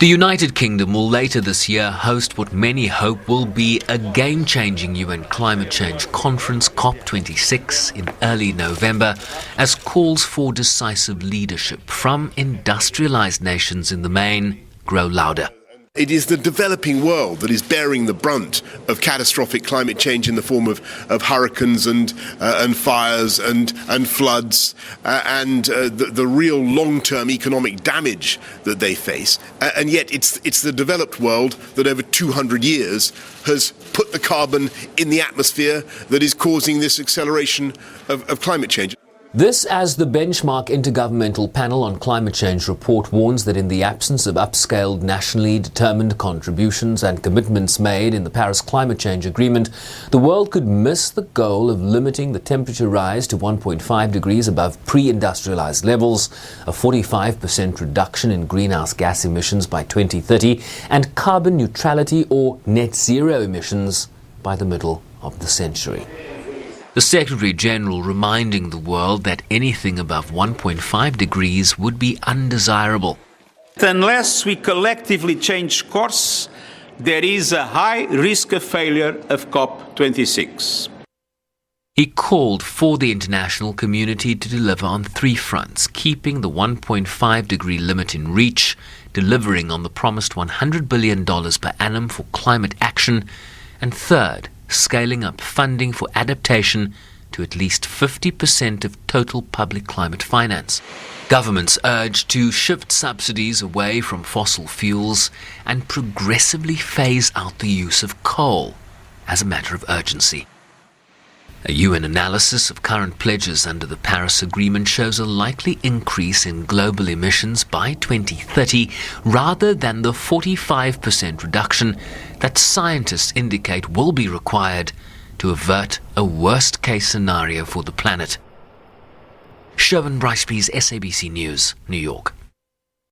The United Kingdom will later this year host what many hope will be a game-changing UN climate change conference, COP26, in early November, as calls for decisive leadership from industrialized nations in the main grow louder. It is the developing world that is bearing the brunt of catastrophic climate change in the form of hurricanes and fires and floods and the real long-term economic damage that they face. And yet it's the developed world that over 200 years has put the carbon in the atmosphere that is causing this acceleration of climate change. This as the benchmark Intergovernmental Panel on Climate Change report warns that in the absence of upscaled, nationally determined contributions and commitments made in the Paris Climate Change Agreement, the world could miss the goal of limiting the temperature rise to 1.5 degrees above pre-industrialized levels, a 45% reduction in greenhouse gas emissions by 2030, and carbon neutrality or net zero emissions by the middle of the century. The Secretary-General reminding the world that anything above 1.5 degrees would be undesirable. Unless we collectively change course, there is a high risk of failure of COP26. He called for the international community to deliver on three fronts: keeping the 1.5 degree limit in reach, delivering on the promised $100 billion per annum for climate action, and third, scaling up funding for adaptation to at least 50% of total public climate finance. Governments urged to shift subsidies away from fossil fuels and progressively phase out the use of coal as a matter of urgency. A UN analysis of current pledges under the Paris Agreement shows a likely increase in global emissions by 2030 rather than the 45% reduction that scientists indicate will be required to avert a worst-case scenario for the planet. Sherwin Bryceby's SABC News, New York.